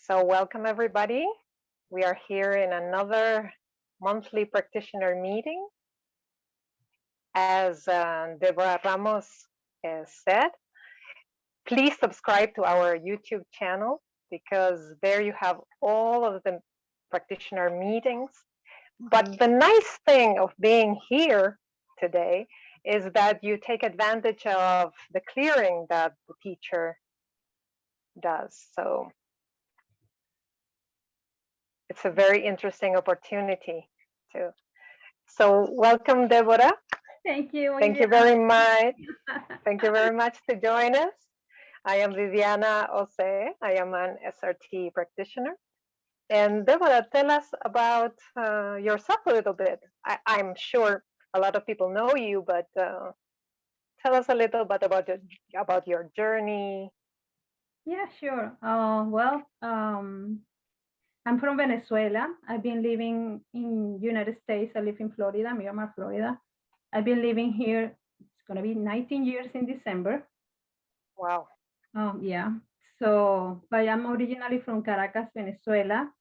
So welcome everybody. We are here in another monthly practitioner meeting. As Deborah Ramos said, please subscribe to our YouTube channel because there you have all of the practitioner meetings. But the nice thing of being here today is that you take advantage of the clearing that the teacher does. So it's a very interesting opportunity too. So welcome, Deborah. Thank you. Thank you very much. Thank you very much to join us. I am Viviana Ose. I am an SRT practitioner. And Deborah, tell us about yourself a little bit. I'm sure a lot of people know you, but tell us a little bit about your journey. Yeah, sure. I'm from Venezuela. I've been living in United States. I live in Florida, Miramar, Florida. I've been living here. It's going to be 19 years in December. Wow. Yeah. So, but I'm originally from Caracas, Venezuela.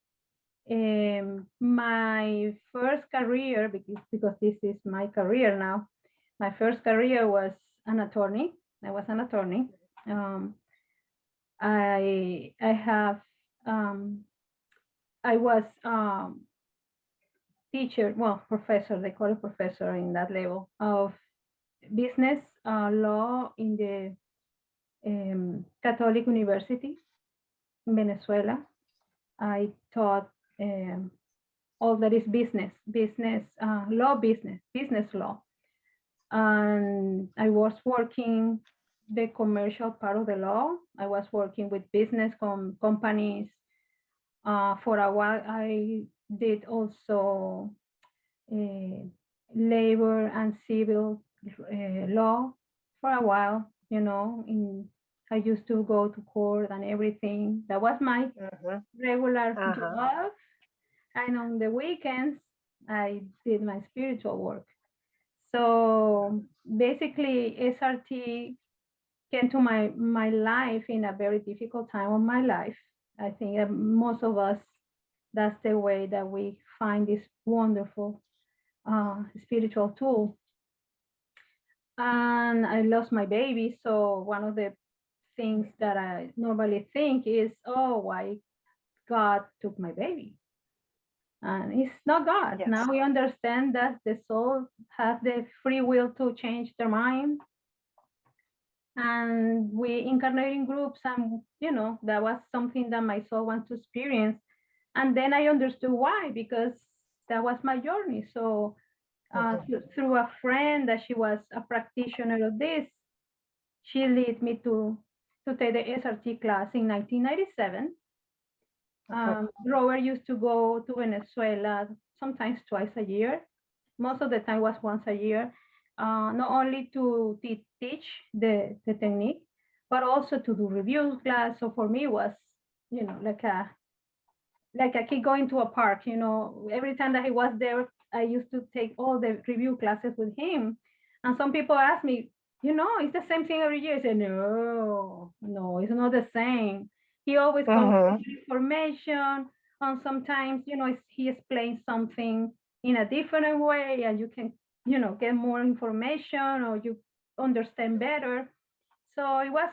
My first career, because this is my career now, my first career was an attorney. I was an attorney. I was teacher, professor, they call it professor in that level of business law in the Catholic University in Venezuela. I taught all that is business law. And I was working the commercial part of the law. I was working with business companies. For a while, I did also labor and civil law for a while, I used to go to court and everything. That was my regular job. And on the weekends, I did my spiritual work. So basically, SRT came to my life in a very difficult time of my life. I think that most of us, that's the way that we find this wonderful spiritual tool. And I lost my baby. So one of the things that I normally think is, oh, why God took my baby? And it's not God. Yes. Now we understand that the soul has the free will to change their mind. And we incarnate in groups, and that was something that my soul wants to experience. And then I understood why, because that was my journey. So through a friend that she was a practitioner of this, she led me to take the SRT class in 1997. Robert used to go to Venezuela sometimes twice a year. Most of the time was once a year, not only to teach the technique, but also to do review class. So for me, it was, like a kid going to a park. Every time that he was there, I used to take all the review classes with him. And some people ask me, it's the same thing every year. I said, no, it's not the same. He always comes with information, and sometimes, he explains something in a different way, and you can, get more information, or you understand better. So it was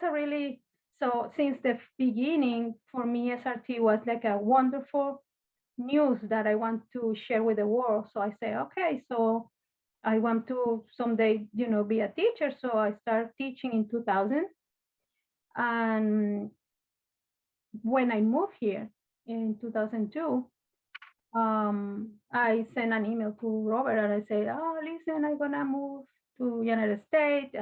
so since the beginning, for me, SRT was like a wonderful news that I want to share with the world. So I say, okay, so I want to someday, be a teacher. So I started teaching in 2000. And when I moved here in 2002, I sent an email to Robert and I said, oh, listen, I'm going to move to United States.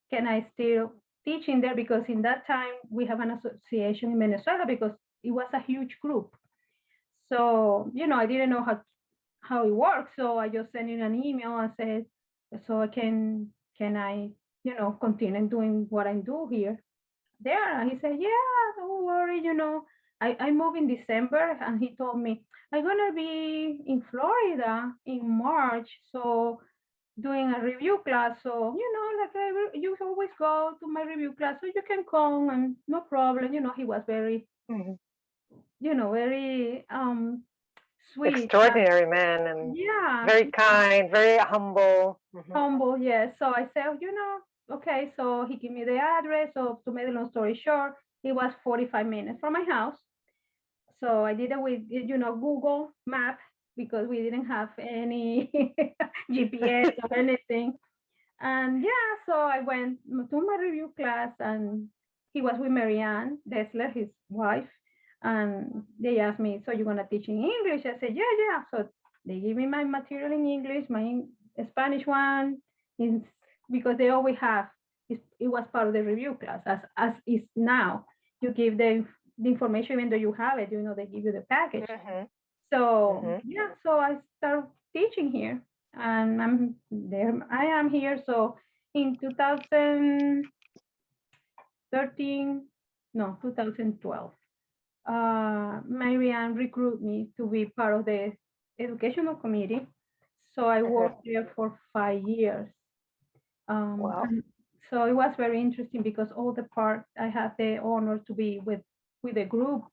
Can I still teach in there? Because in that time, we have an association in Venezuela because it was a huge group. So, I didn't know how it works. So I just sent in an email and said, so can I, continue doing what I do here? There. And he said, yeah, don't worry, I moved in December, and he told me, I'm going to be in Florida in March. So doing a review class. So, you always go to my review class, so you can come and no problem. He was very, very sweet. Extraordinary man, and Yeah, very kind, very humble. humble. Yes. So I said, okay. So he gave me the address. So to make a long story short, it was 45 minutes from my house. So I did it with, Google Map because we didn't have any GPS or anything. And yeah, so I went to my review class, and he was with Marianne Dessler, his wife. And they asked me, so you're going to teach in English? I said, yeah, yeah. So they give me my material in English, my Spanish one, in, because they always have, it was part of the review class, as is now. You give the information, even though you have it, they give you the package. So yeah, so I started teaching here, and I'm there. I am here. So in 2013, no, 2012, Marianne recruited me to be part of the educational committee. So I worked there for 5 years. Wow. And so it was very interesting because all the part I had the honor to be with a group,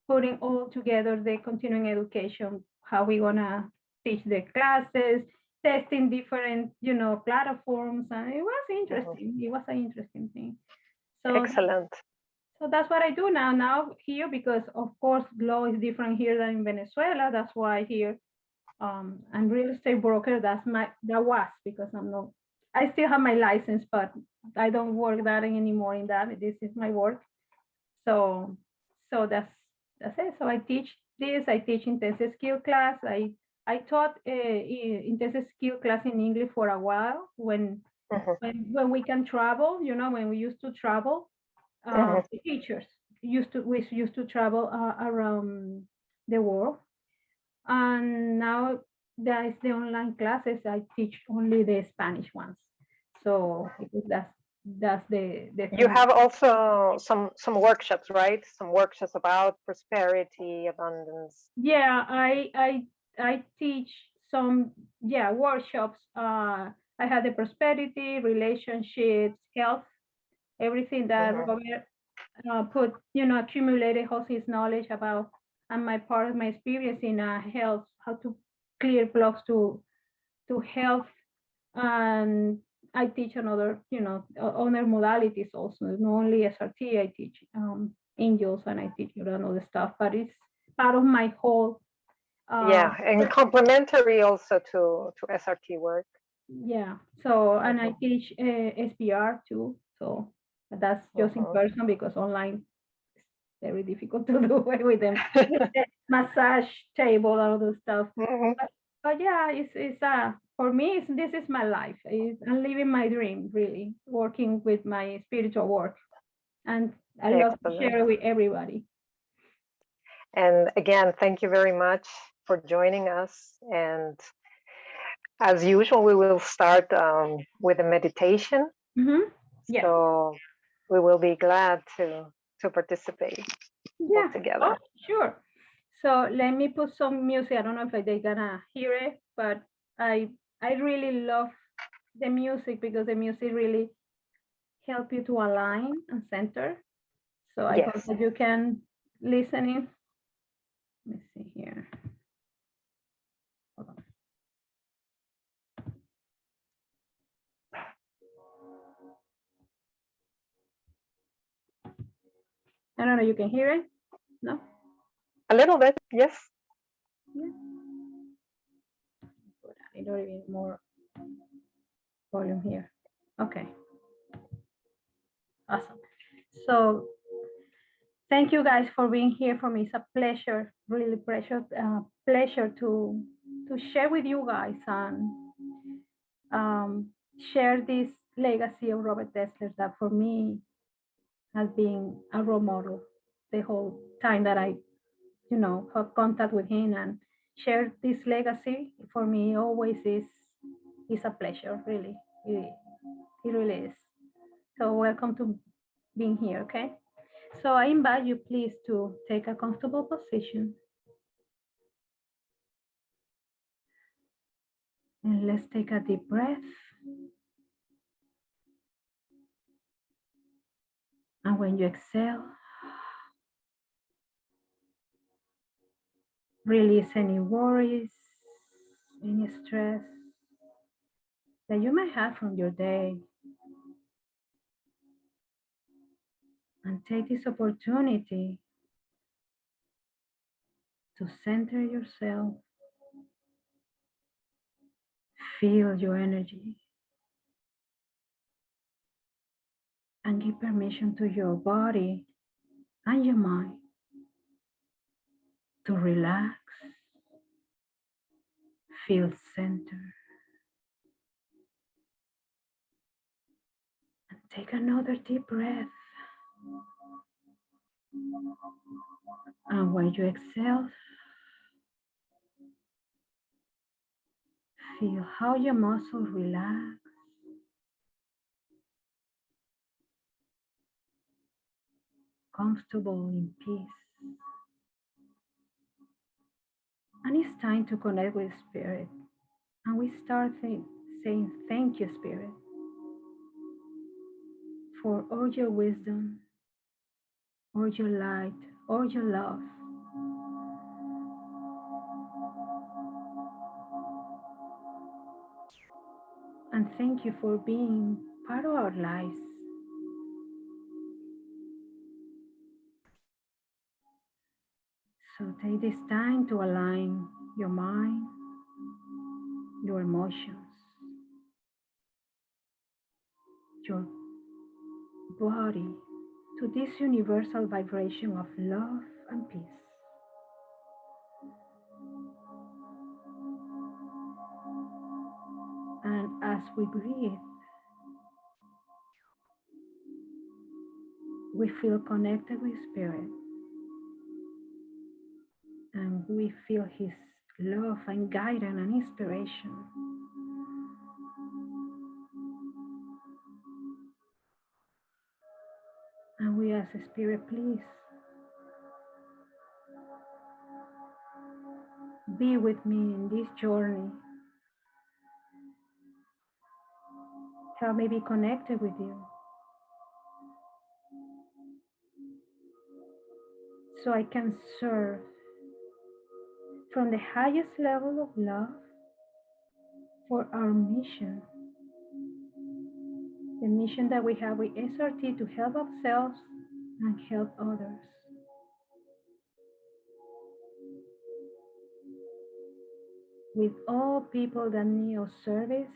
putting all together the continuing education, how we gonna teach the classes, testing different, platforms, and it was interesting. It was an interesting thing. So Excellent. so that's what I do now. Now here, because of course law is different here than in Venezuela. That's why here, I'm real estate broker. That was because I'm not. I still have my license, but I don't work that anymore. In that, this is my work. So that's it. So I teach this. I teach intensive skill class. I taught intensive skill class in English for a while when we can travel. When we used to travel, the teachers we used to travel around the world, and now that is the online classes. I teach only the Spanish ones. So because that's the You thing. have also some workshops, right? Some workshops about prosperity, abundance. Yeah, I teach some workshops. I had the prosperity, relationships, health, everything that Robert put, accumulated all his knowledge about, and my part of my experience in health, how to clear blocks to health. And I teach another, other modalities also, not only SRT. I teach angels, and I teach another stuff, but it's part of my whole. Yeah, and complementary also to SRT work. Yeah. So, and I teach SBR too. So that's just in person because online it's very difficult to do with them. Massage table, all those stuff. But yeah, it's for me, this is my life. I'm living my dream, really, working with my spiritual work, and I love to share it with everybody. And again, thank you very much for joining us. And as usual, we will start with a meditation. Yeah. So we will be glad to participate all together. Oh, sure. So let me put some music. I don't know if they're gonna hear it, but I really love the music because the music really help you to align and center. So I hope that you can listen in. Let me see here. Hold on. I don't know, you can hear it? No? A little bit, yes. Yeah. I don't even more volume here. Okay. Awesome. So thank you guys for being here. For me, it's a pleasure, really pleasure to share with you guys and share this legacy of Robert Dessler that for me has been a role model the whole time that I, have contact with him and share this legacy. For me, always is a pleasure. Really, it really is. So welcome to being here. Okay. So I invite you, please, to take a comfortable position. And let's take a deep breath. And when you exhale, Release any worries, any stress that you might have from your day. And take this opportunity to center yourself, feel your energy, and give permission to your body and your mind to relax, feel centered, and take another deep breath. And when you exhale, feel how your muscles relax, comfortable in peace. And it's time to connect with Spirit. And we start saying, thank you, Spirit, for all your wisdom, all your light, all your love. And thank you for being part of our lives. So take this time to align your mind, your emotions, your body to this universal vibration of love and peace. And as we breathe, we feel connected with Spirit, and we feel His love and guidance and inspiration. And we ask the Spirit, please be with me in this journey. Help me be connected with you, so I can serve from the highest level of love for our mission, the mission that we have with SRT to help ourselves and help others. With all people that need our service,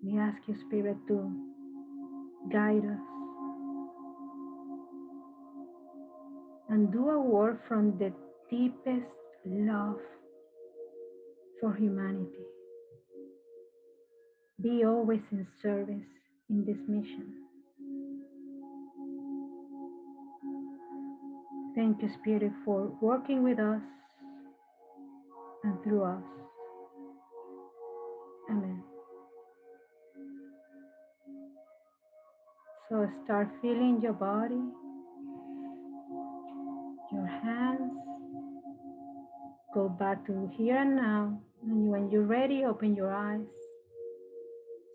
we ask you, Spirit, to guide us and do a work from the deepest love for humanity. Be always in service in this mission. Thank you, Spirit, for working with us and through us. Amen. So start feeling your body, your hands. Go back to here and now. And when you're ready, open your eyes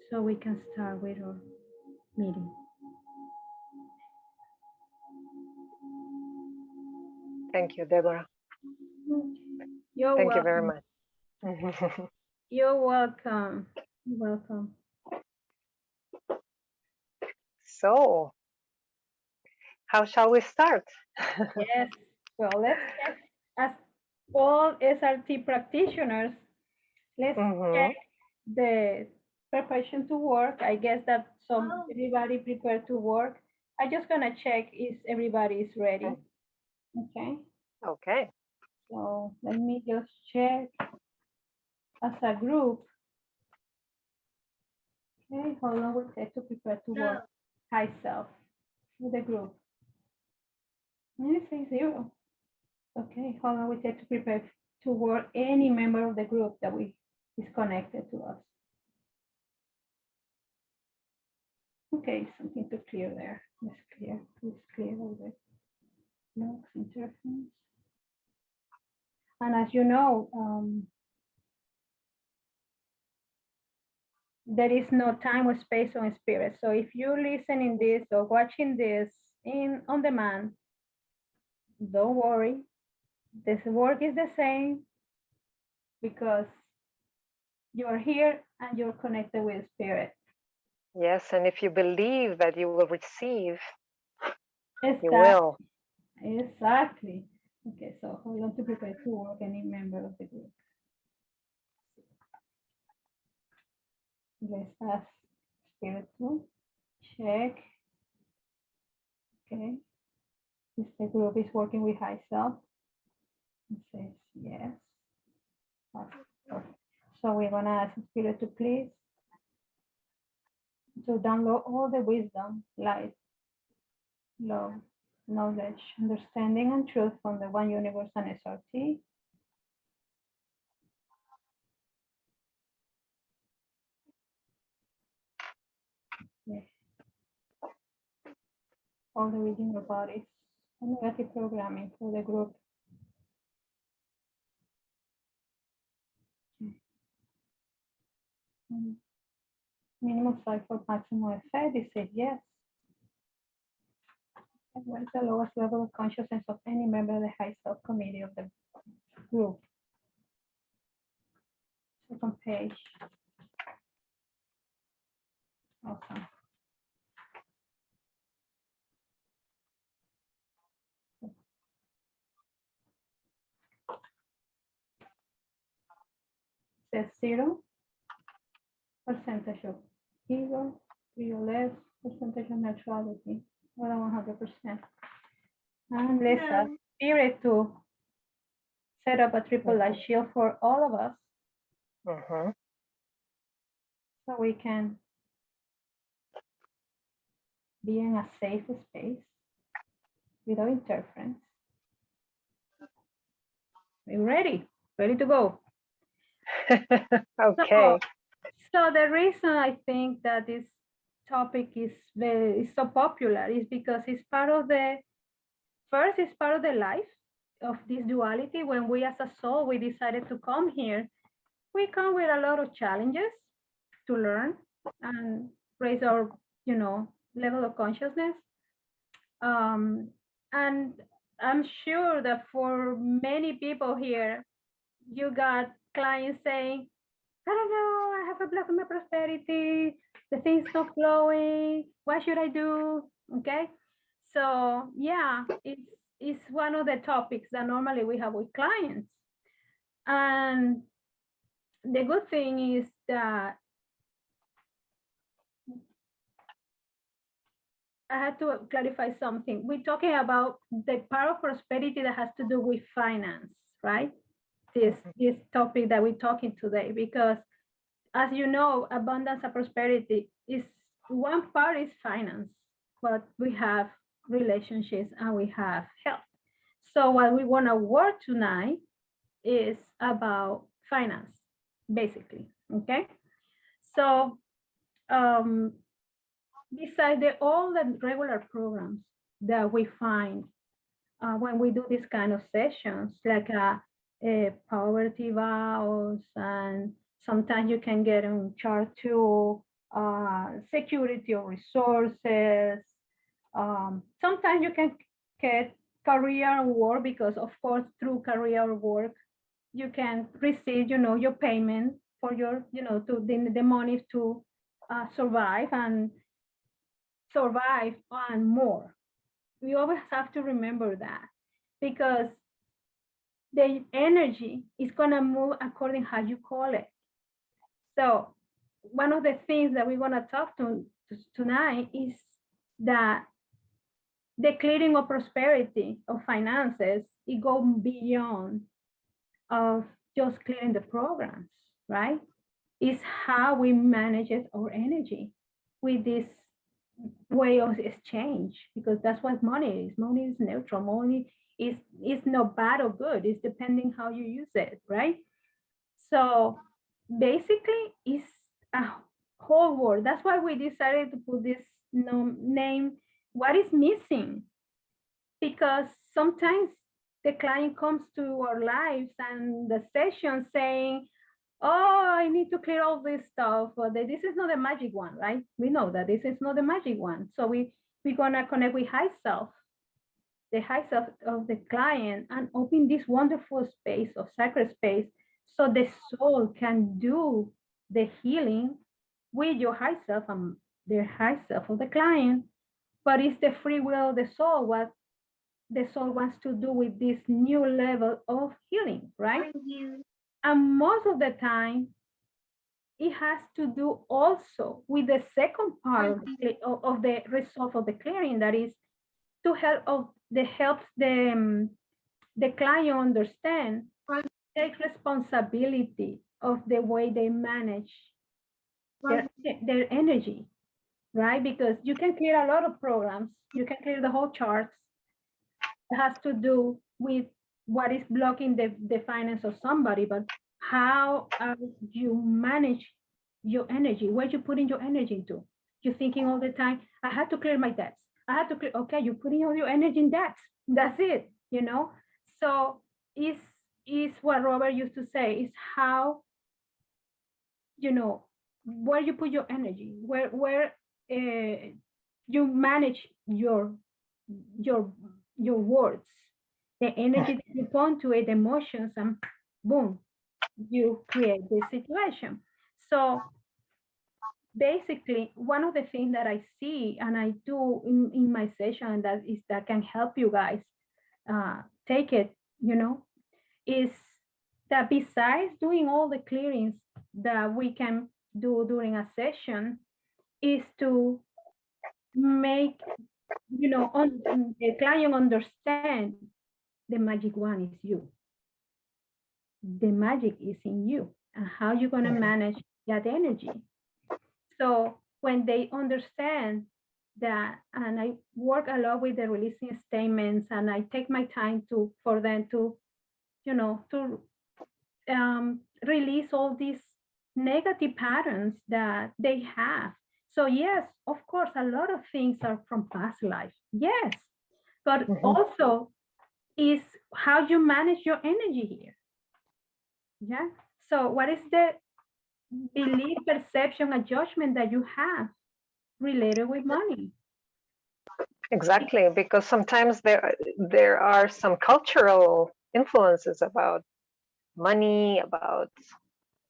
so we can start with our meeting. Thank you, Deborah. You're Thank you welcome. very much. You're welcome. You're welcome. So, how shall we start? Yes. Well, let's check. As all SRT practitioners, let's check the preparation to work. I guess that everybody prepared to work. I'm just gonna check if everybody is ready. Okay. Okay. So let me just check as a group. Okay, how long will it take to prepare to work? High self with the group. Let me say 0. Okay, how long will it take to prepare to work any member of the group that is connected to us? Okay, something to clear there. Let's clear. Please clear all the logs, interference. And as you know, there is no time or space on Spirit. So if you're listening this or watching this on demand, don't worry. This work is the same because you're here and you're connected with spirit. Yes, and if you believe that you will receive, you Exactly. will. Exactly. Okay, so hold on to prepare to work any member of the group. Let's ask spirit to check. Okay. If the group is working with high self, it says yes. That's perfect. So we're gonna ask spirit to please to download all the wisdom, light, love, knowledge, understanding, and truth from the One Universe and SRT. Yes. All the original bodies and negative programming for the group. Minimum size for maximum effect. They say yes. And what is the lowest level of consciousness of any member of the high self committee of the group? Second page. Awesome. Says 0% of ego, 3 or less, percentage of neutrality, more than 100%. And let's ask spirit to set up a triple light shield for all of us so we can be in a safe space without interference. We're ready to go. Okay. So the reason I think that this topic is so popular is because it's part of the life of this duality. When we as a soul, we decided to come here, we come with a lot of challenges to learn and raise our, level of consciousness. And I'm sure that for many people here, you got clients saying, I don't know, I have a block in my prosperity, the thing's not flowing, what should I do? Okay. So yeah, it's one of the topics that normally we have with clients. And the good thing is that I had to clarify something. We're talking about the part of prosperity that has to do with finance, right? This topic that we're talking today, because as you know, abundance and prosperity is one part is finance, but we have relationships and we have health. So what we want to work tonight is about finance, basically. Okay. So besides all the regular programs that we find when we do this kind of sessions, like poverty vows, and sometimes you can get on chart two, security of resources. Sometimes you can get career work, because of course through career work you can receive, your payment for your, to the money to survive and more. We always have to remember that, because the energy is going to move according how you call it. So one of the things that we want to talk to tonight is that the clearing of prosperity of finances, it goes beyond of just clearing the programs, right? It's how we manage our energy with this way of exchange, because that's what money is. Money is neutral. Money is not bad or good. It's depending how you use it, right? So basically, it's a whole world. That's why we decided to put this name, what is missing? Because sometimes the client comes to our lives and the session saying, oh, I need to clear all this stuff. But this is not the magic one, right? We know that this is not the magic one. So we're going to connect with high self the high self of the client, and open this wonderful space of sacred space so the soul can do the healing with your high self and the high self of the client. But it's the free will of the soul, what the soul wants to do with this new level of healing, right? And most of the time, it has to do also with the second part of the result of the clearing, that is to helps the client understand, take responsibility of the way they manage their energy, right? Because you can clear a lot of programs, you can clear the whole charts. It has to do with what is blocking the finance of somebody, but how you manage your energy, where you putting your energy into. You're thinking all the time, I had to clear my debts. I had to clear, okay, you're putting all your energy in debts. That's it, you know? So is what Robert used to say, is how, you know, where you put your energy, where you manage your words, the energy that you put to it, the emotions, and boom, you create this situation. So basically, one of the things that I see and I do in my session that can help you guys take it, you know, is that besides doing all the clearings that we can do during a session, is to make, you know, the client understand the magic one is you. The magic is in you, and how you're going to manage that energy. So when they understand that, and I work a lot with the releasing statements, and I take my time for them to, you know, to release all these negative patterns that they have. So yes, of course, a lot of things are from past life. Yes, but also is how you manage your energy here. Yeah. So what is the belief, perception, and judgment that you have related with money? Exactly, because sometimes there are some cultural influences about money, about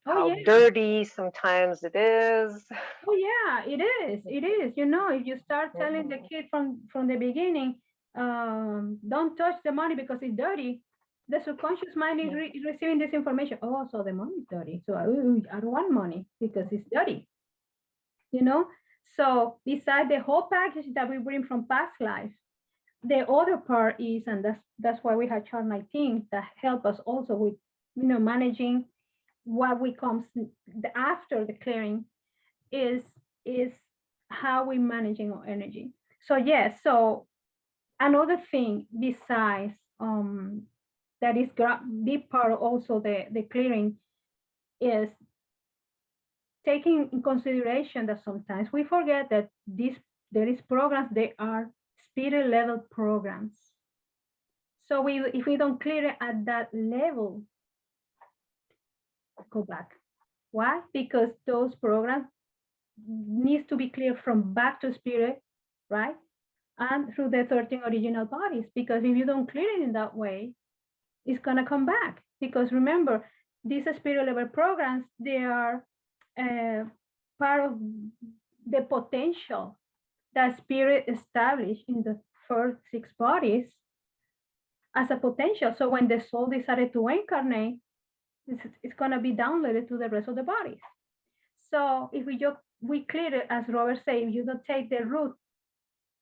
how dirty sometimes it is. Oh yeah, it is. It is. You know, if you start telling the kid from the beginning, don't touch the money because it's dirty, the subconscious mind is receiving this information. Oh, so the money is dirty. So I don't want money because it's dirty. You know. So beside the whole package that we bring from past life, the other part is, and that's why we have chart 19 that help us also with, you know, managing what we comes after the clearing is how we managing our energy. So yes, so another thing besides that is big part also the clearing is taking in consideration that sometimes we forget that there is programs, they are spirit level programs. So if we don't clear it at that level, go back. Why? Because those programs needs to be clear from back to spirit, right? And through the 13 original bodies. Because if you don't clear it in that way, it's gonna come back. Because remember, these spirit level programs, they are part of the potential that spirit established in the first 6 bodies as a potential. So when the soul decided to incarnate, it's gonna be downloaded to the rest of the bodies. So if we clear it, as Robert said, if you don't take the root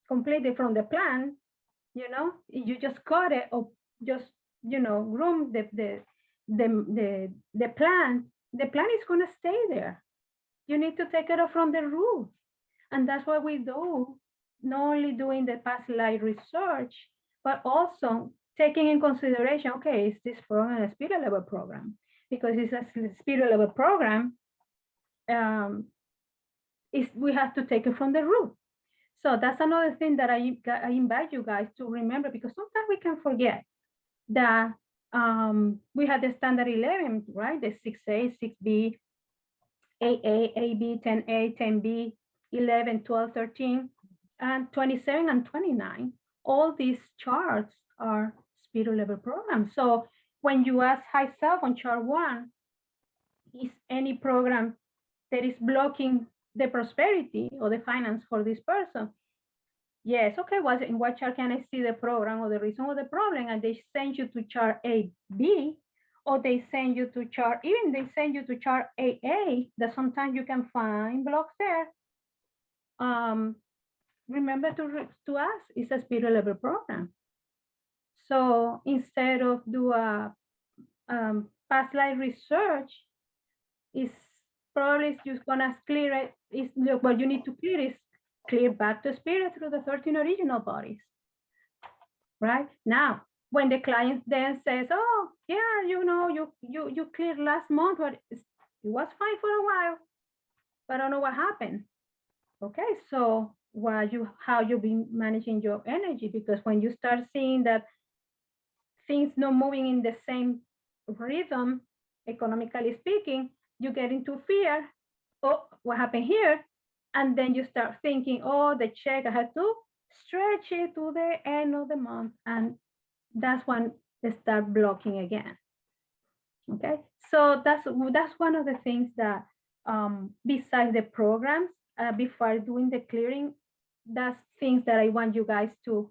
completely from the plant, you know, you just cut it or just, you know, groom the plant is going to stay there. You need to take it off from the root. And that's what we do, not only doing the past life research, but also taking in consideration, okay, is this program a spirit level program? Because it's a spirit level program, we have to take it from the root. So that's another thing that I invite you guys to remember, because sometimes we can forget that we had the standard 11, right? The 6A, 6B, 8A, 8B, 10A, 10B, 11, 12, 13, and 27 and 29. all these charts are spirit level programs. So when you ask high self on chart 1, is any program that is blocking the prosperity or the finance for this person? Yes, okay, in what chart can I see the program or the reason of the problem? And they send you to chart A, B, or they send you to chart, even they send you to chart AA, that sometimes you can find blocks there. Remember to ask, it's a spirit level program. So instead of do a past life research, is probably just gonna clear it. Is what you need to clear is clear back to spirit through the 13 original bodies. Right now, when the client then says, "Oh, yeah, you cleared last month, but it was fine for a while, but I don't know what happened." Okay, so how you've been managing your energy, because when you start seeing that things not moving in the same rhythm, economically speaking, you get into fear. Oh, what happened here? And then you start thinking, oh, the check, I have to stretch it to the end of the month. And that's when they start blocking again. Okay, so that's one of the things that besides the programs, before doing the clearing, that's things that I want you guys to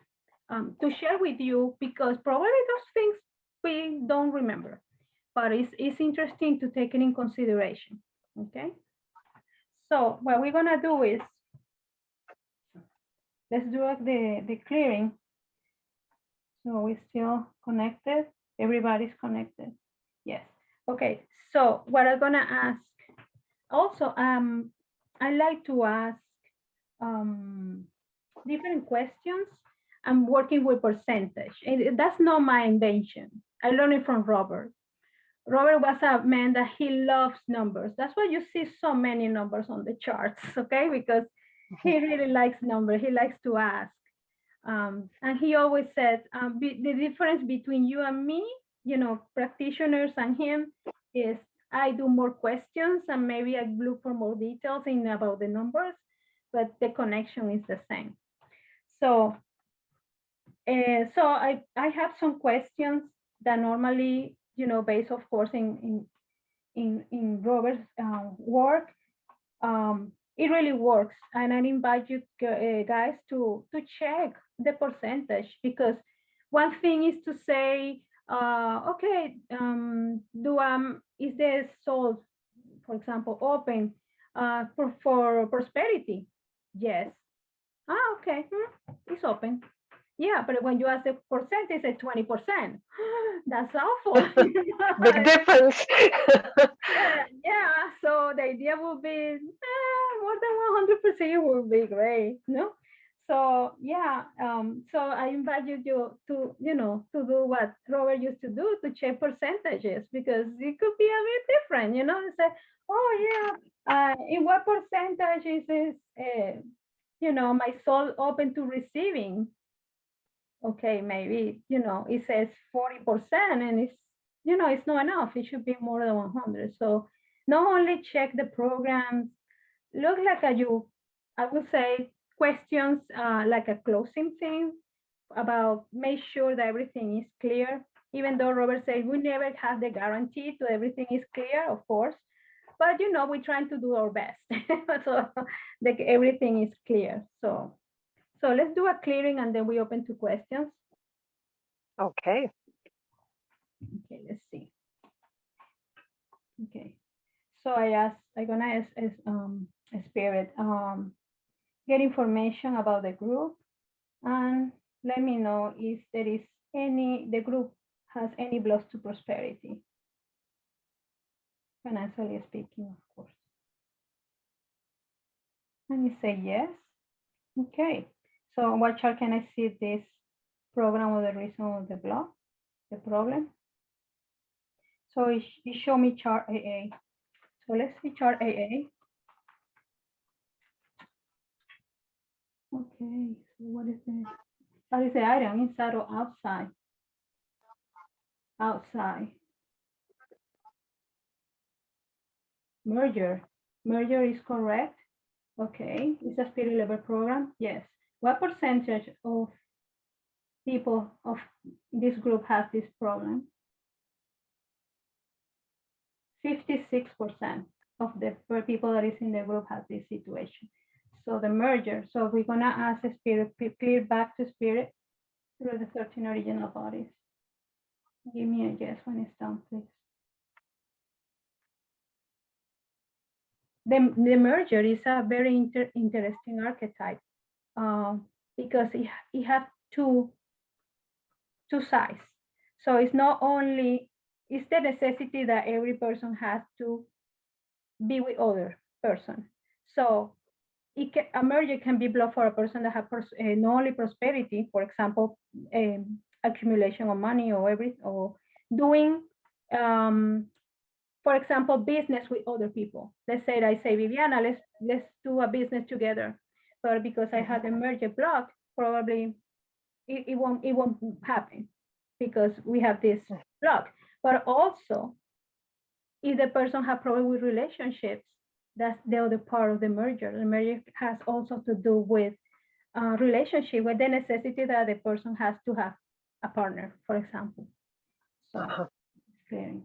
share with you, because probably those things we don't remember, but it's interesting to take it in consideration. Okay, so what we're gonna do is let's do the clearing. So we're still connected. Everybody's connected. Yes. Okay. So what I'm gonna ask also, I like to ask different questions. I'm working with percentage. And that's not my invention. I learned it from Robert. Robert was a man that he loves numbers. That's why you see so many numbers on the charts, okay? Because he really likes numbers. He likes to ask. And he always said, the difference between you and me, practitioners and him, is I do more questions and maybe I look for more details about the numbers, but the connection is the same. So, I have some questions that normally, based of course in Robert's work, it really works. And I invite you guys to check the percentage, because one thing is to say, okay, is the soul, for example, open for prosperity? Yes. Okay, it's open. Yeah, but when you ask the percentage, it's 20%. That's awful. Big difference. yeah. So the idea would be more than 100% would be great, no? So yeah, so I invite you to to do what Robert used to do, to check percentages, because it could be a bit different, Say, oh yeah, in what percentage is this, my soul open to receiving? Okay, maybe, it says 40%, and it's not enough. It should be more than 100. So not only check the programs, look like I would say questions like a closing thing about make sure that everything is clear. Even though Robert said we never have the guarantee to everything is clear, of course, but we're trying to do our best so that everything is clear. So let's do a clearing and then we open to questions. Okay. Okay, let's see. Okay, so I'm gonna ask Spirit, get information about the group and let me know if there is the group has any blocks to prosperity, financially speaking, of course. And you say yes. Okay, so what chart can I see this program or the reason of the block, the problem? So it show me chart AA. So let's see chart AA. Okay, so what is the item, inside or outside? Outside. Merger. Merger is correct. Okay, it's a spirit level program. Yes. What percentage of people of this group have this problem. 56% of the people that is in the group have this situation. So the merger. So we're gonna ask the spirit, clear back to spirit through the 13 original bodies. Give me a yes when it's done, please. The merger is a very interesting archetype because it has two sides. So it's not only, it's the necessity that every person has to be with other person. So a merger can be blocked for a person that has not only prosperity, for example, accumulation of money or doing, for example, business with other people. Let's say I say, Viviana, let's do a business together. But because I had a merger block, probably it won't happen because we have this block. But also, if the person has problem with relationships, that's the other part of the merger. The merger has also to do with relationship, with the necessity that the person has to have a partner, for example. So it's clearing.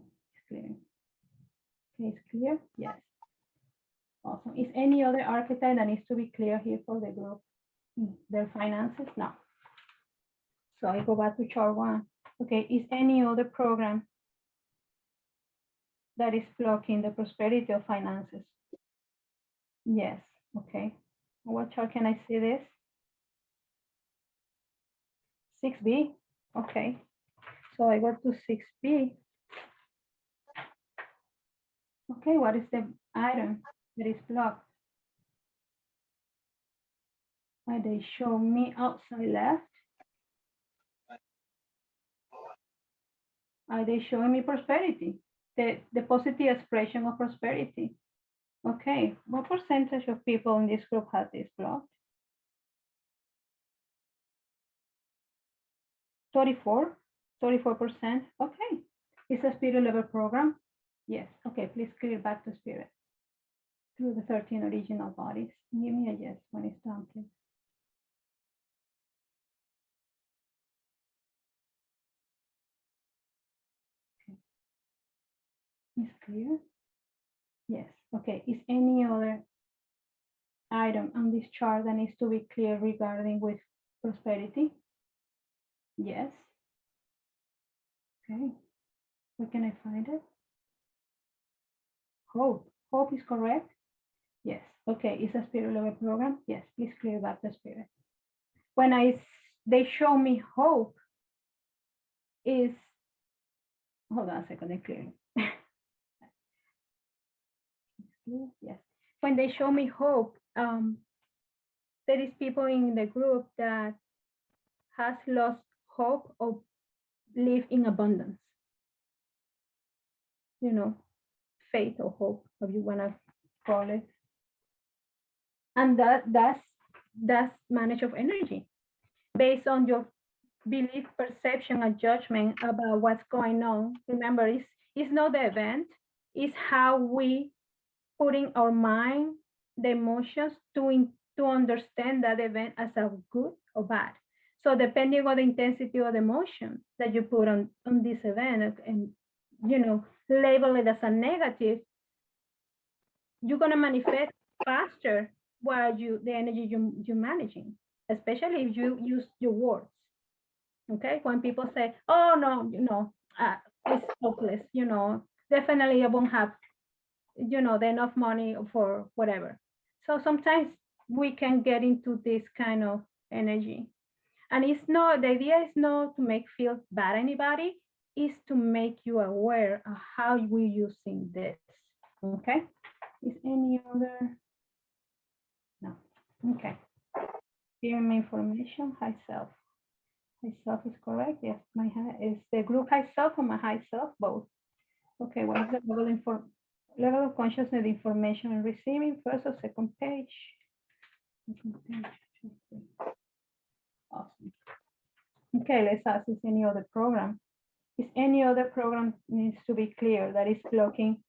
Okay, it's clear? Yes. Awesome. Is any other archetype that needs to be clear here for the group? Their finances? No. So I go back to chart 1. Okay, is any other program that is blocking the prosperity of finances? Yes. Okay. What chart can I see this? 6B. Okay. So I go to 6B. Okay, what is the item that is blocked? They show me outside left. Are they showing me prosperity? The positive expression of prosperity. Okay, what percentage of people in this group have this blocked? 34%. Okay, it's a spirit level program. Yes, okay, please clear back to spirit through the 13 original bodies. Give me a yes when it's done, please. Okay. Is clear? Yes, okay. Is any other item on this chart that needs to be clear regarding with prosperity? Yes. Okay, where can I find it? Hope. Hope is correct? Yes. Okay, it's a spirit level program? Yes, please clear back the spirit. When they show me hope is, hold on a second, I'm clearing. Yes. When they show me hope, there is people in the group that has lost hope of live in abundance. You know, faith or hope, if you want to call it. And that's manage of energy based on your belief, perception, and judgment about what's going on. Remember, it's not the event, it's how we put in our mind the emotions to understand that event as a good or bad. So depending on the intensity of the emotion that you put on this event and label it as a negative, you're gonna manifest faster while the energy you're managing, especially if you use your words. Okay, when people say, "Oh no, it's hopeless," definitely I won't have, the enough money for whatever. So sometimes we can get into this kind of energy, and the idea is not to make feel bad anybody, is to make you aware of how we're using this. Okay, is any other? No. Okay. Here my information, high self. High self is correct. Yes, my high is the group high self or my high self, both. Okay, what is the level of consciousness information and receiving? First or second page? Awesome. Okay, let's ask if any other program. Is any other program needs to be clear that is blocking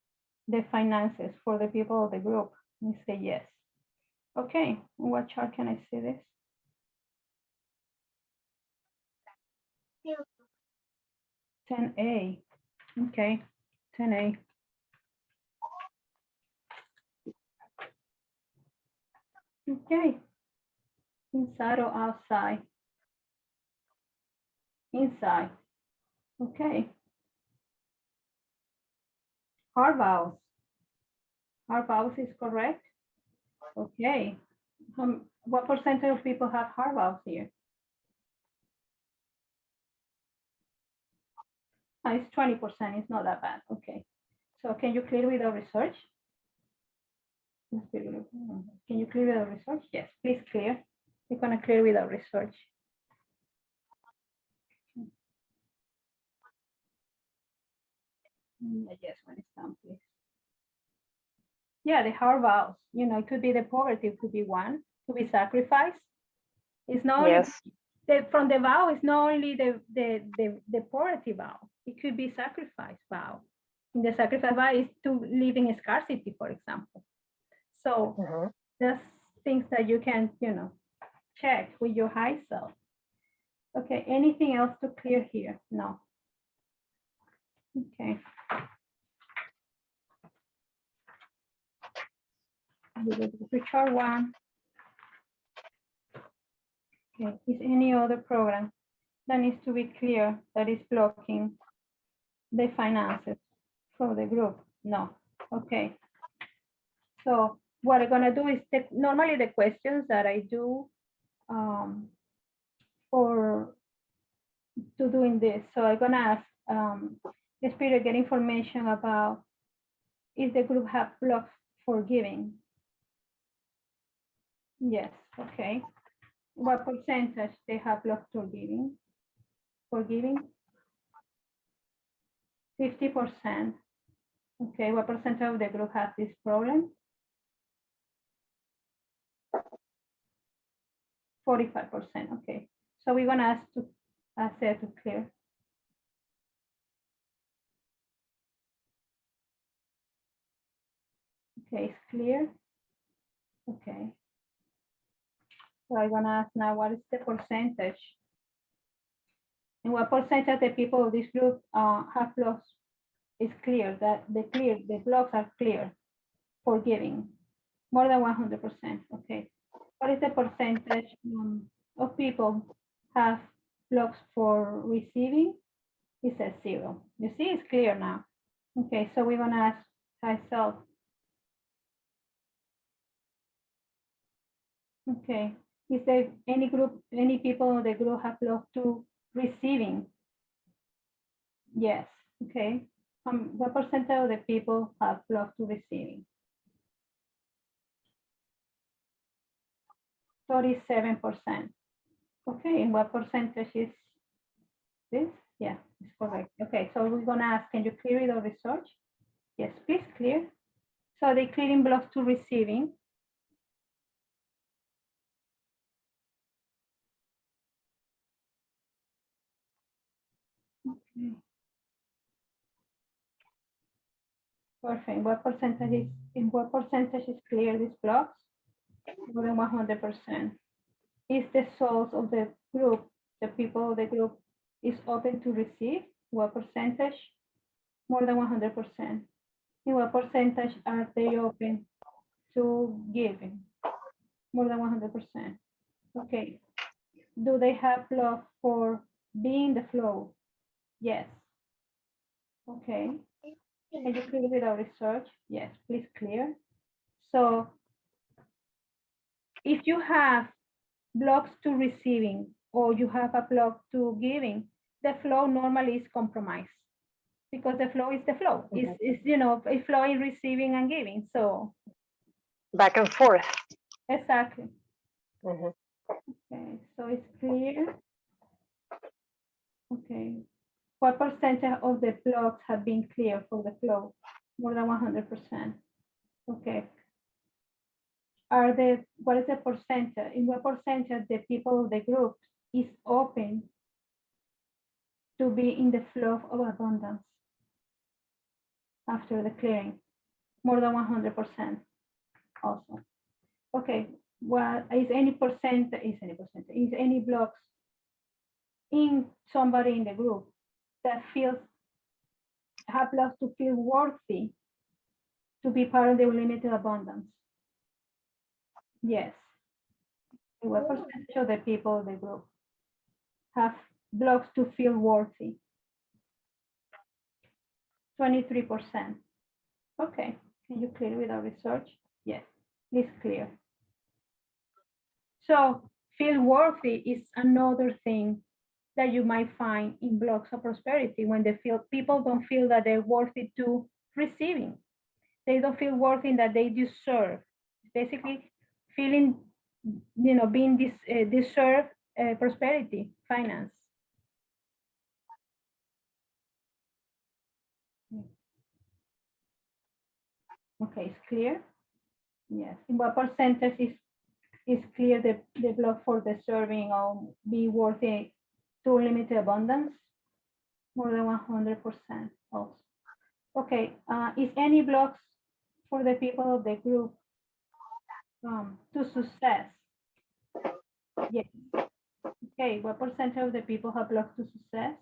the finances for the people of the group? We say yes. Okay, what chart can I see this? 10A. Okay, 10A. Okay, inside or outside? Inside. Okay. Hard vowels. Hard vowels is correct. Okay. What percentage of people have hard vowels here? It's 20%. It's not that bad. Okay. So can you clear with the research? Can you clear with the research? Yes, please clear. We're going to clear with the research. Yes, when it's done, please. Yeah, the hard vowels. You know, it could be the poverty, it could be one, it could be sacrifice. It's not Yes. from the vow, it's not only the poverty vow. It could be sacrifice vow. The sacrifice vow is to live in scarcity, for example. So that's things that you can, you know, check with your high self. Okay, anything else to clear here? No. Okay. Richard one. Okay, is any other program that needs to be clear that is blocking the finances for the group? No. Okay. So what I'm gonna do is take normally the questions that I do for to doing this. So I'm gonna ask the spirit get information about if the group have blocks for giving. Yes, okay. What percentage they have blocks for giving? For giving? 50%. Okay, what percentage of the group has this problem? 45%. Okay, so we're gonna ask her to clear. Okay, it's clear. Okay. So I'm gonna ask now, what is the percentage? And what percentage of the people of this group have blocks? It's clear that the blocks are clear for giving. More than 100%. Okay. What is the percentage of people have blocks for receiving? It says 0. You see, it's clear now. Okay, so we're gonna ask myself. Okay, is there any group, any people in the group have blocks to receiving? Yes. Okay. What percentage of the people have blocks to receiving? 37%. Okay, and what percentage is this? Yeah, it's correct. Okay, so we're gonna ask, can you clear the research? Yes, please clear. So they clearing blocks to receiving. Okay. Perfect. What percentage is in what percentage is clear these blocks? More than 100%. Is the source of the group, the people of the group, is open to receive? What percentage? More than 100%. In what percentage are they open to giving? More than 100%. Okay. Do they have love for being the flow? Yes. Okay. Can you clear with our research? Yes, please clear. So if you have blocks to receiving or you have a block to giving, the flow normally is compromised because the flow is the flow. It's you know, a flow in receiving and giving. So back and forth. exactly. Okay, so it's clear. Okay. What percentage of the blocks have been clear for the flow? More than 100%. Okay. What is the percentage? In what percentage the people of the group is open to be in the flow of abundance after the clearing? More than 100% also. Okay. What is any blocks in somebody in the group that have loves to feel worthy to be part of the unlimited abundance? Yes. What percentage of the people in the group have blocks to feel worthy? 23%. Okay. Can you clear with our research? Yes, it's clear. So feel worthy is another thing that you might find in blocks of prosperity when they feel people don't feel that they're worthy to receiving. They don't feel worthy that they deserve. Basically, feeling, being deserve prosperity, finance. Okay, it's clear. Yes. In what percentage is clear the block for deserving or be worthy to limited abundance? More than 100% also. Okay, is any blocks for the people of the group to success? Yes. Okay, what percentage of the people have blocks to success?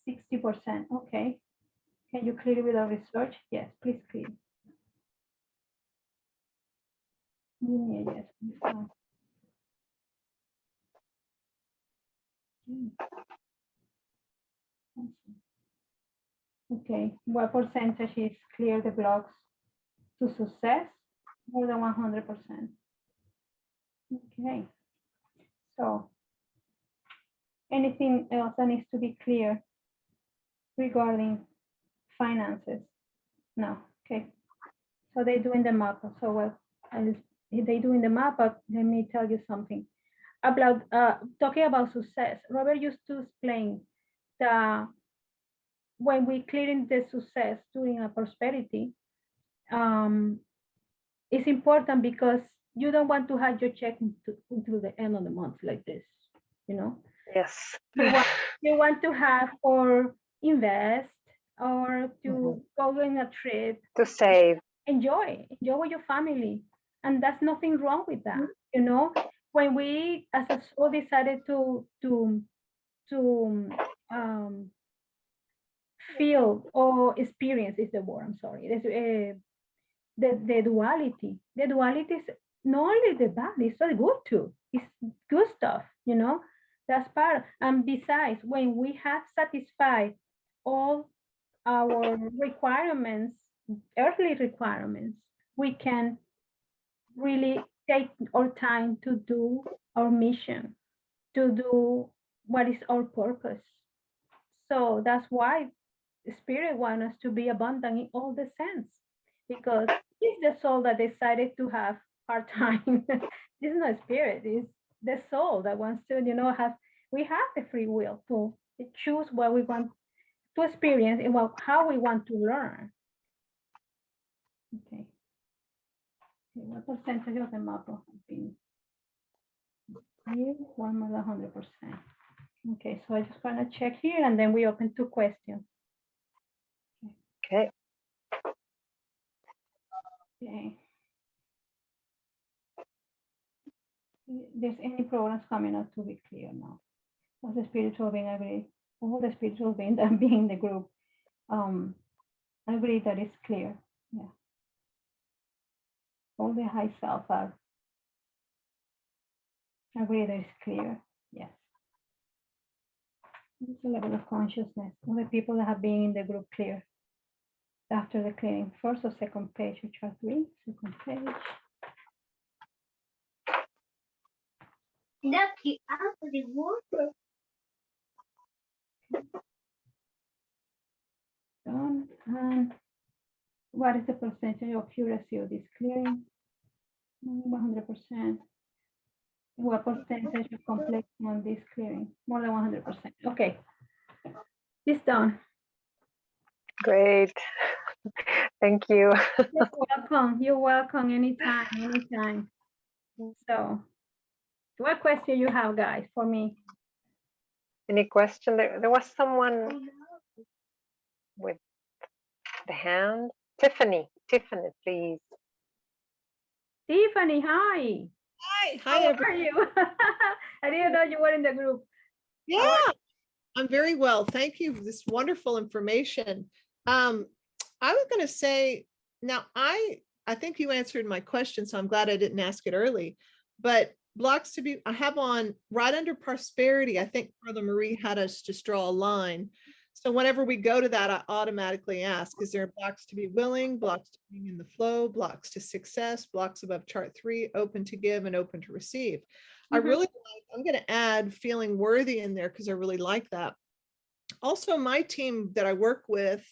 60%. Okay. Can you clear with our research? Yes, please clear. Yeah, yes. Okay, what percentage is clear the blocks to success? More than 100%. Okay. So anything else that needs to be clear regarding finances? No. Okay. So they do in the map. So well, they do in the map, but let me tell you something about talking about success. Robert used to explain that when we clearing the success during a prosperity, it's important because you don't want to have your check until the end of the month like this, Yes. You want to have or invest or to go on a trip To save. enjoy with your family, and that's nothing wrong with that. When we as a soul decided to feel or experience is the word, I'm sorry, the duality. The duality is not only the bad, it's so good too. It's good stuff, that's part. And besides, when we have satisfied all our requirements, earthly requirements, we can really take our time to do our mission, to do what is our purpose. So that's why Spirit wants us to be abundant in all the sense, because it's the soul that decided to have hard time. It's not Spirit, it's the soul that wants to, we have the free will to choose what we want to experience and how we want to learn. Okay. What percentage of the map have been here? 100%. Okay, so I just want to check here and then we open 2 questions. Okay. Okay. There's any programs coming up to be clear now? All the spiritual being agree. All the spiritual being that being in the group. Agree that it's clear. Yeah. All the high self are agree that it's clear. Yes. It's a level of consciousness. All the people that have been in the group clear. After the clearing, first or second page, which are 3, second page. That's the answer the water. Done. And what is the percentage of accuracy of this clearing? 100%. What percentage of complexity on this clearing? More than 100%. Okay, it's done. Great. Thank you. You're welcome. You're welcome. Anytime, anytime. So, what question you have, guys, for me? Any question? There was someone with the hand. Tiffany, please. Tiffany, hi. Hi, How everyone. are you? I didn't know you were in the group. Yeah, I'm very well. Thank you for this wonderful information. I was going to say, now I think you answered my question, so I'm glad I didn't ask it early. But blocks to be, I have on right under prosperity. I think Brother Marie had us just draw a line. So whenever we go to that, I automatically ask, is there blocks to be willing, blocks to being in the flow, blocks to success, blocks above chart 3, open to give and open to receive. I really like, I'm going to add feeling worthy in there because I really like that. Also, my team that I work with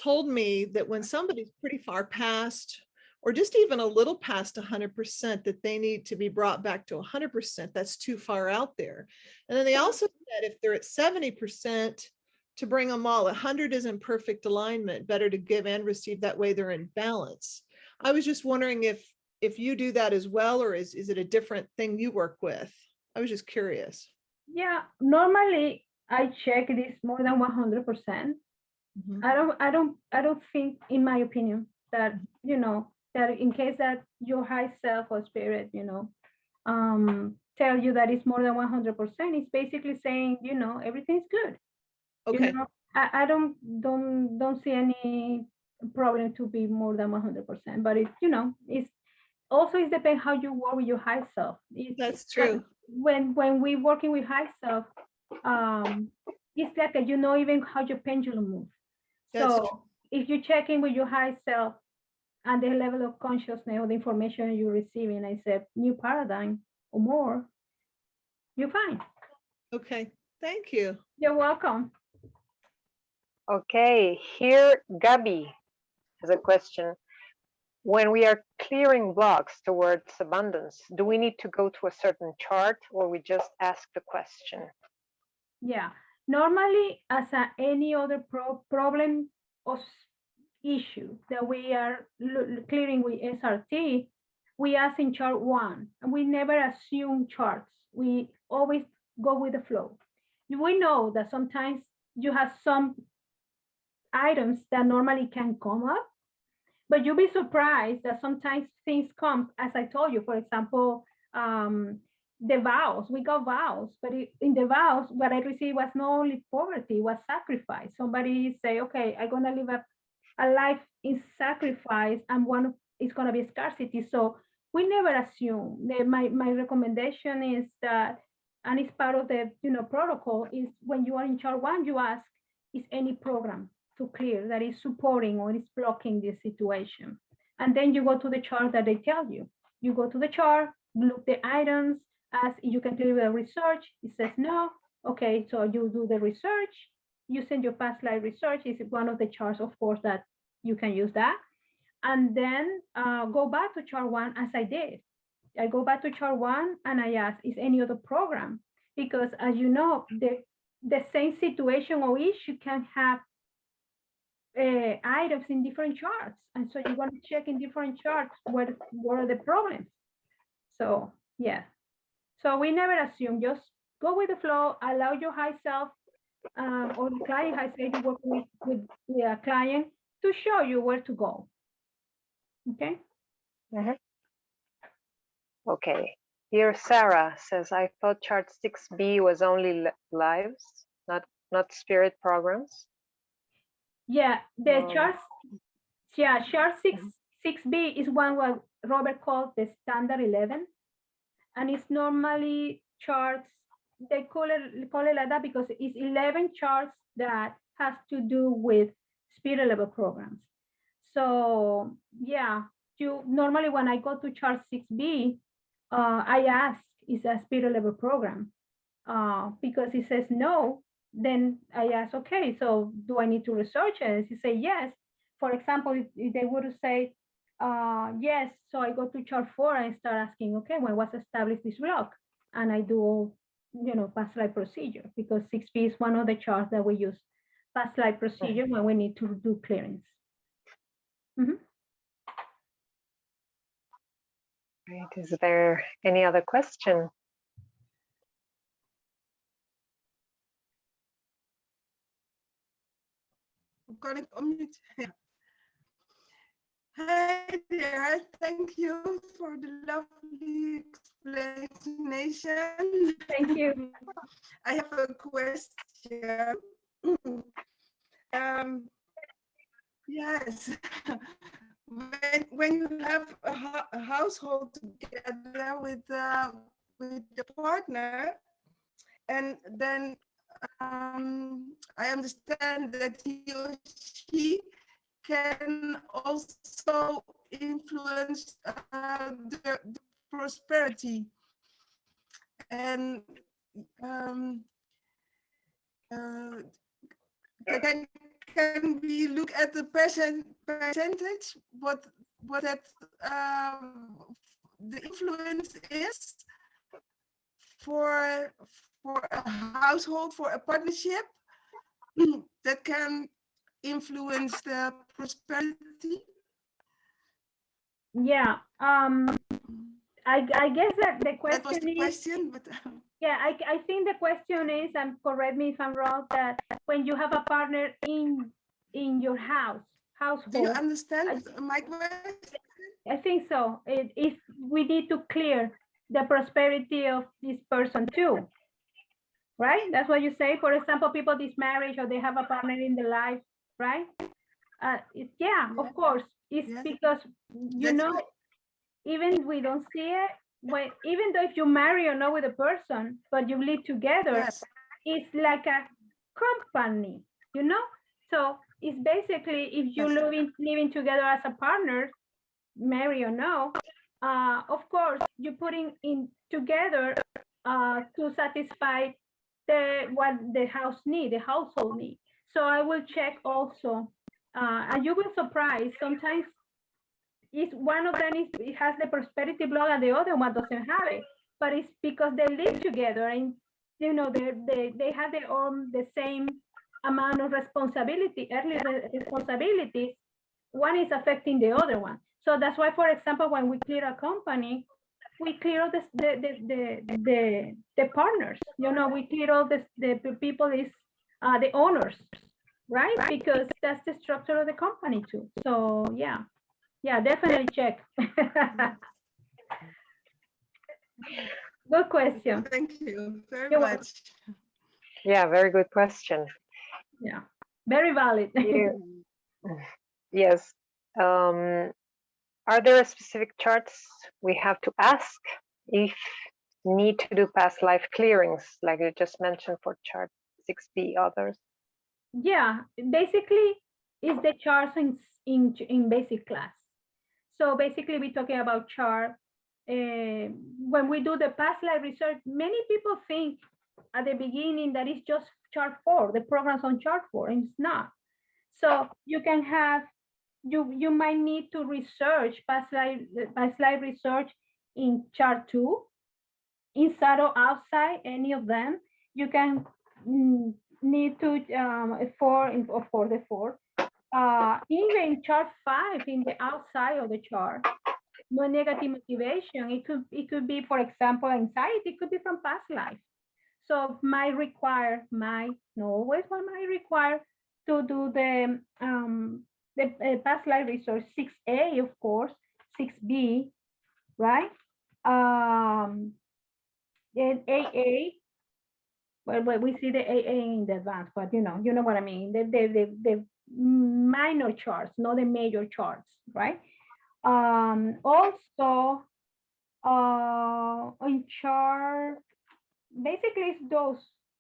told me that when somebody's pretty far past or just even a little past 100%, that they need to be brought back to 100%. That's too far out there. And then they also said if they're at 70%, to bring them all, 100 is in perfect alignment, better to give and receive, that way they're in balance. I was just wondering if you do that as well, or is it a different thing you work with? I was just curious. Yeah, normally I check this more than 100%. Mhm. I don't think, in my opinion, that, you know, that in case that your high self or spirit, you know, tell you that it's more than 100%, it's basically saying, you know, everything's good. Okay. You know, I don't see any problem to be more than 100%, but it, you know, it's also, it depends how you work with your high self. That's true. When we working with high self, it's like you know even how your pendulum moves. That's So true. if you check in with your high self and the level of consciousness or the information you're receiving, I said new paradigm or more, you're fine. Okay. Thank you. You're welcome. Okay, here Gabi has a question. When we are clearing blocks towards abundance, do we need to go to a certain chart or we just ask the question? Yeah. Normally, as any other problem or issue that we are clearing with SRT, we ask in chart 1, and we never assume charts. We always go with the flow. We know that sometimes you have some items that normally can come up, but you'll be surprised that sometimes things come, as I told you, for example, the vows, we got vows, but in the vows, what I received was not only poverty, was sacrifice. Somebody say, okay, I'm gonna live a life in sacrifice, and one is gonna be scarcity. So we never assume. My recommendation is that, and it's part of the protocol, is when you are in chart 1, you ask, is any program to clear that is supporting or is blocking this situation? And then you go to the chart that they tell you. You go to the chart, look the items, ask if you can clear the research. It says no. Okay, so you do the research. You send your past life research. Is one of the charts, of course, that you can use that. And then go back to chart 1 as I did. I go back to chart 1 and I ask, is any other program? Because as you know, the same situation or issue can have items in different charts, and so you want to check in different charts what are the problems. So yeah, so we never assume, just go with the flow, allow your high self or the client, high self, you work with the client to show you where to go. Okay. Okay, here Sarah says, I thought chart 6B was only lives, not spirit programs. Yeah, the charts. Yeah, chart 6B is one what Robert called the standard 11, and it's normally charts. They call it like that because it's 11 charts that has to do with spirit level programs. So yeah, you normally when I go to chart 6B, I ask, is a spirit level program? Because it says no, then I ask, okay, so do I need to research it? If you say yes, for example, if they would say yes, so I go to chart 4 and start asking, okay, when was established this block? And I do, past life procedure, because 6B is one of the charts that we use past life procedure when we need to do clearance. Right. Is there any other question? Hi there. Thank you for the lovely explanation. Thank you. I have a question. um, yes. When you have a household together with the partner, and then I understand that he or she can also influence the prosperity, and um, uh, can we look at the percentage what that the influence is for a household, for a partnership that can influence the prosperity? Yeah. I guess that the That was question the is, question, but yeah, I think the question is, and correct me if I'm wrong, that when you have a partner in your household. do you understand my question? I think so. If we need to clear the prosperity of this person too, right? That's what you say. For example, people dismarriage or they have a partner in the life, right? Yeah, of course. It's Yes. because you That's know, right. even we don't see it. Even though if you marry or not with a person, but you live together, Yes. it's like a company, you know. So it's basically if you Yes. living together as a partner, marry or no, of course, you're putting in together to satisfy what the house need, the household need. So I will check also, and you will surprise. Sometimes it's one of them is it has the prosperity block and the other one doesn't have it, but it's because they live together and you know they have their own the same amount of responsibility, early responsibilities. One is affecting the other one. So that's why, for example, when we clear a company, we clear all the partners. You know, we clear all the people is the owners, right? Because that's the structure of the company too. So yeah, definitely check. Good question. Thank you very You're welcome. much. Yeah, very good question. Yeah, very valid. Yes. Are there specific charts we have to ask if need to do past life clearings, like you just mentioned for chart 6B, others? Yeah, basically, it's the charts in basic class. So basically, we're talking about chart. When we do the past life research, many people think at the beginning that it's just chart 4, the programs on chart 4, and it's not. So you can have, you might need to research past life research in chart 2, inside or outside, any of them. You can need to, for the 4. Even chart 5 in the outside of the chart, no negative motivation. It could be, for example, anxiety. It could be from past life. So might require, might not always, but might require to do the past life research 6A, of course, 6B, right? Then AA. Well, we see the AA in the advance, but you know what I mean. The minor charts, not the major charts, right? Also, in chart, basically it's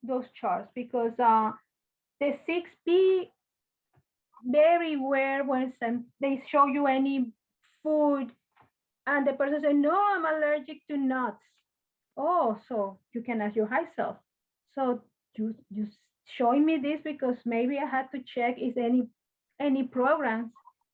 those charts because the 6B very rare when they show you any food and the person says, no, I'm allergic to nuts. Oh, so you can ask your high self. So you showing me this because maybe I had to check is any programs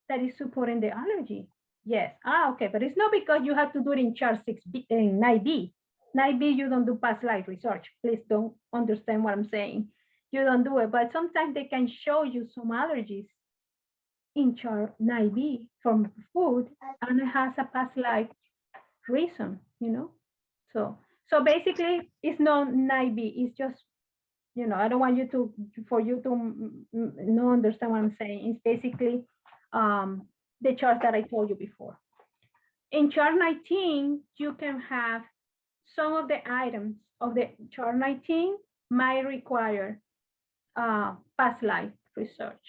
that is supporting the allergy. Yes. Okay, but it's not because you have to do it in chart 6B in 9B. 9B you don't do past life research. Please don't understand what I'm saying. You don't do it, but sometimes they can show you some allergies in chart 9B from food and it has a past life reason, So basically, it's not 9B. It's just, I don't want you to not understand what I'm saying. It's basically the charts that I told you before. In chart 19, you can have some of the items of the chart 19 might require past life research.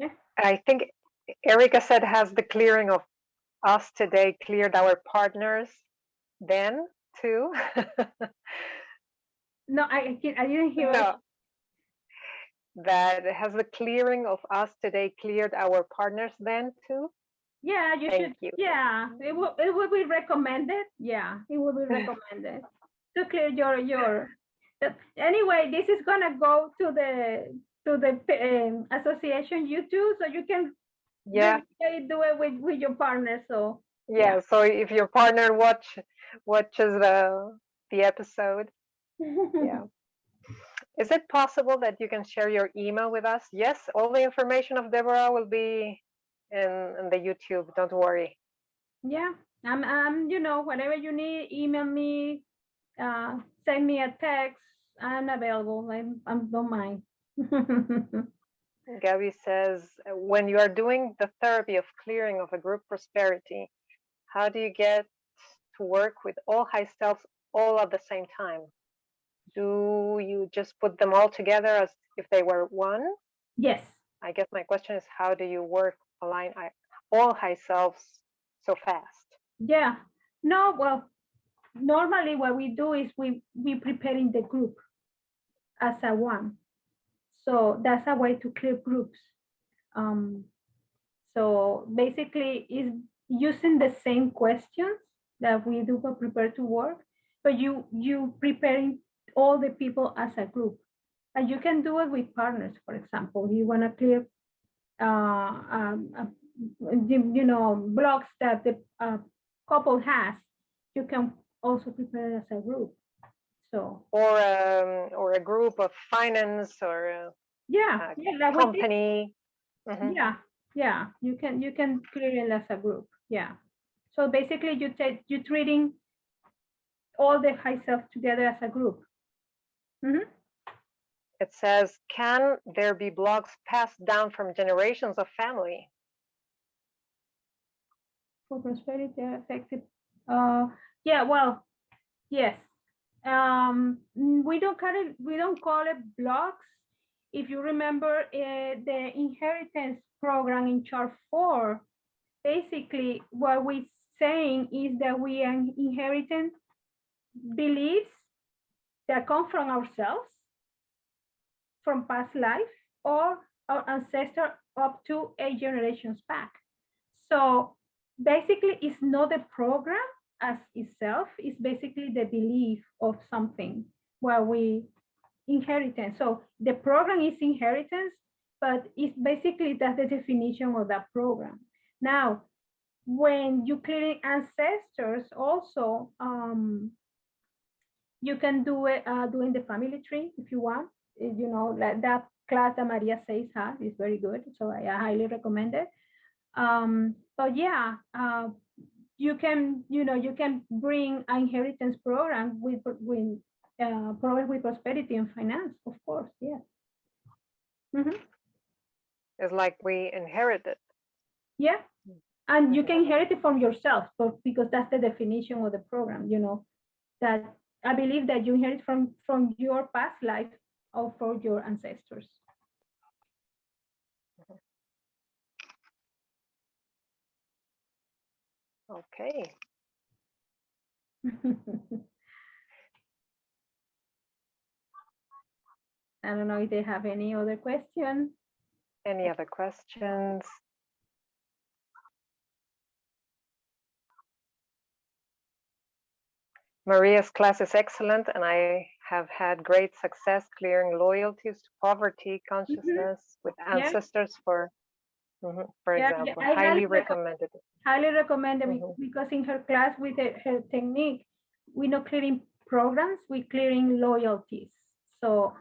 Okay. I think Erica said, has the clearing of us today cleared our partners then too? No, I didn't hear. No. That has the clearing of us today cleared our partners then too? Yeah, you Thank should. you. Yeah, it would be recommended. Yeah, it would be recommended to clear your. Anyway, this is gonna go to the association YouTube, so you can Yeah. really do it with your partner. So Yeah. So if your partner watches the episode, yeah. Is it possible that you can share your email with us? Yes, all the information of Deborah will be in the YouTube. Don't worry. Yeah, I'm you know, whatever you need, email me, send me a text. I'm available. I don't mind. Gabby says, when you are doing the therapy of clearing of a group prosperity, how do you get to work with all high selves all at the same time? Do you just put them all together as if they were one? Yes. I guess my question is, how do you align all high selves so fast? Yeah. No, well, normally what we do is we preparing the group as a one. So that's a way to clear groups. So basically is using the same questions that we do for prepare to work, but you preparing all the people as a group. And you can do it with partners, for example. You want to clear you know, blocks that the couple has, you can also prepare it as a group. So or a group of finance or a like company. Yeah, you can clear it as a group. Yeah. So basically you're treating all the high self together as a group. It says, can there be blocks passed down from generations of family? For prosperity effective. Yeah, well, yes. We don't call it blocks. If you remember the inheritance program in chart 4, basically what we're saying is that we are inheriting beliefs that come from ourselves, from past life, or our ancestor up to 8 generations back. So basically it's not the program as itself, it's basically the belief of something where we inheritance. So the program is inheritance, but it's basically that's the definition of that program. Now, when you clear ancestors also, you can do it doing the family tree if you want. You know, that class that Maria says has is very good. So I highly recommend it. But yeah, you can bring an inheritance program with program with prosperity and finance, of course. Yes. It's like we inherited. Yeah, and you can inherit it from yourself, but because that's the definition of the program. You know, that I believe that you inherit from your past life or from your ancestors. Okay. I don't know if they have any other questions. Any other questions? Maria's class is excellent, and I have had great success clearing loyalties to poverty consciousness with ancestors for example. Highly recommended. Highly recommended because in her class with her technique, we're not clearing programs, we're clearing loyalties. So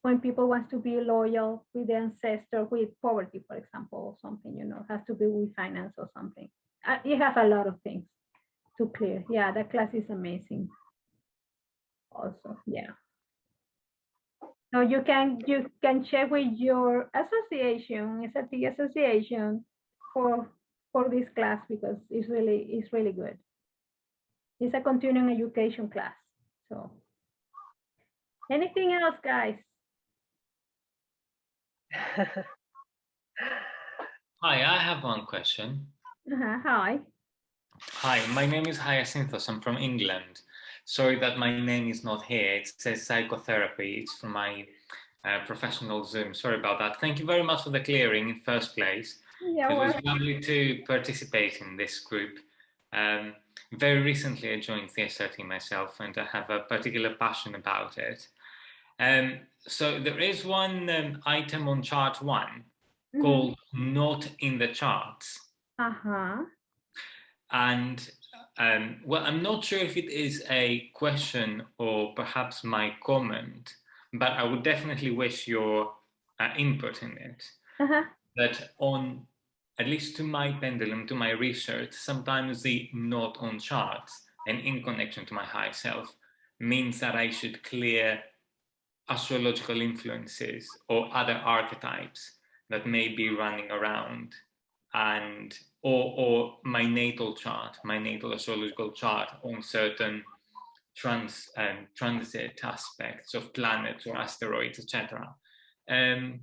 when people want to be loyal with the ancestor, with poverty, for example, or something, you know, has to be with finance or something. You have a lot of things to clear. Yeah, that class is amazing. Also, yeah. So you can check with your association, SRT association, for this class because it's really good. It's a continuing education class. So anything else, guys? Hi, I have one question. Hi. Hi, my name is Hyacinthos. I'm from England. Sorry that my name is not here. It says psychotherapy. It's from my professional Zoom. Sorry about that. Thank you very much for the clearing in first place. Yeah, It was well, lovely to participate in this group. Very recently, I joined the SRT myself, and I have a particular passion about it. So there is one item on chart 1 called "Not in the Charts." And well, I'm not sure if it is a question or perhaps my comment, but I would definitely wish your input in it. That on, at least to my pendulum, to my research, sometimes the not on charts and in connection to my high self means that I should clear astrological influences or other archetypes that may be running around, and or my natal chart, my natal astrological chart on certain transit aspects of planets or asteroids, etc. And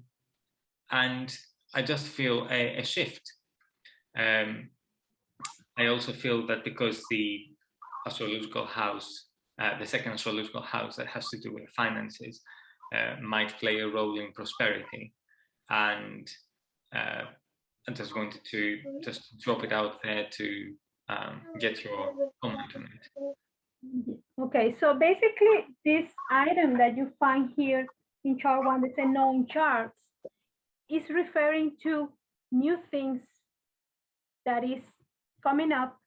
I just feel a shift. I also feel that because the astrological house, the second astrological house that has to do with finances, might play a role in prosperity. And I just wanted to just drop it out there to get your comment on it. Okay, so basically this item that you find here in chart 1, that's a known charts, is referring to new things that is coming up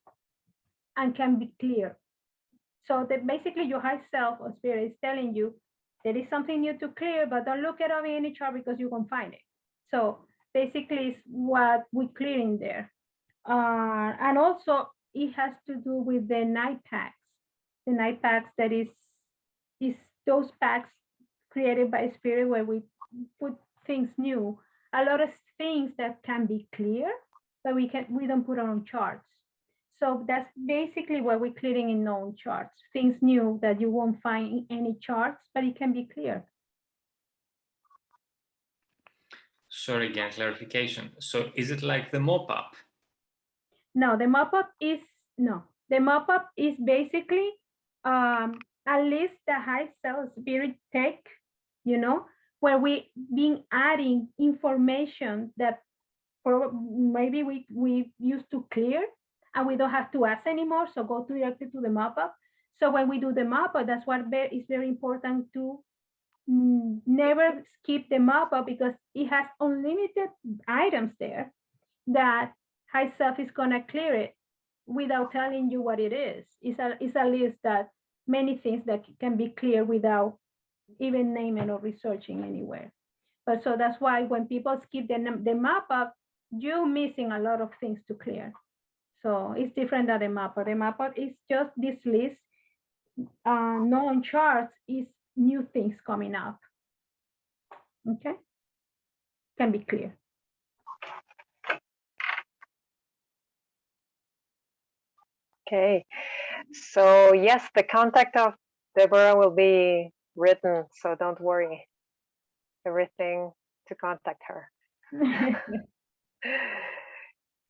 and can be clear. So that basically your high self or spirit is telling you there is something new to clear, but don't look it up in any chart because you won't find it. So basically it's what we're clearing there. And also it has to do with the night packs. The night packs that is those packs created by spirit where we put things new. A lot of things that can be clear, but we don't put on charts. So that's basically what we're clearing in known charts, things new that you won't find in any charts, but it can be clear. Sorry, again, clarification. So is it like the mop-up? No, the mop-up is, no. The mop-up is basically a list that high self spirit take, you know, where we been adding information that maybe we used to clear and we don't have to ask anymore, so go directly to the mop-up. So when we do the mop-up, that's what is very important to never skip the mop-up because it has unlimited items there that high self is gonna clear it without telling you what it is. It's a list that many things that can be clear without even naming or researching anywhere. But so that's why when people skip the map-up, you're missing a lot of things to clear. So it's different than the map-up. The map-up is just this list. Known charts is new things coming up. Okay, can be clear. Okay, so yes, the contact of Deborah will be written, so don't worry. Everything to contact her.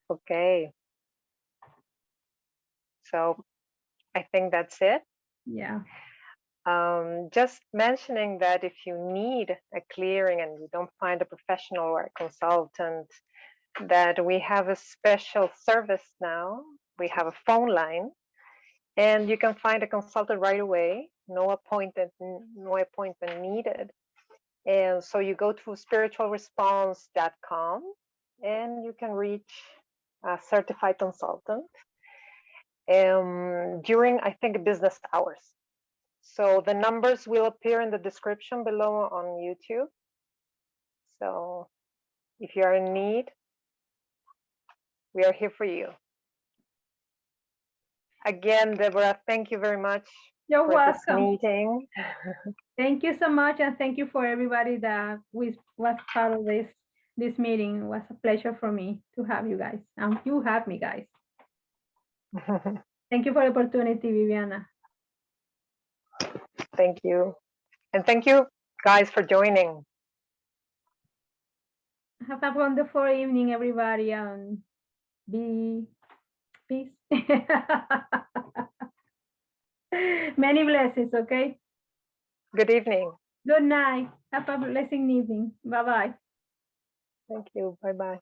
Okay. So I think that's it. Yeah. Just mentioning that if you need a clearing and you don't find a professional or a consultant, that we have a special service now. We have a phone line, and you can find a consultant right away. No appointment needed. And so you go to spiritualresponse.com and you can reach a certified consultant during, I think, business hours. So the numbers will appear in the description below on YouTube. So if you are in need, we are here for you. Again, Deborah, thank you very much. You're for this welcome. meeting. Thank you so much, and thank you for everybody that was part of this meeting. It was a pleasure for me to have you guys. You have me, guys. Thank you for the opportunity, Viviana. Thank you. And thank you guys for joining. Have a wonderful evening, everybody, and be peace. Many blessings, okay? Good evening. Good night. Have a blessing evening. Bye-bye. Thank you. Bye-bye.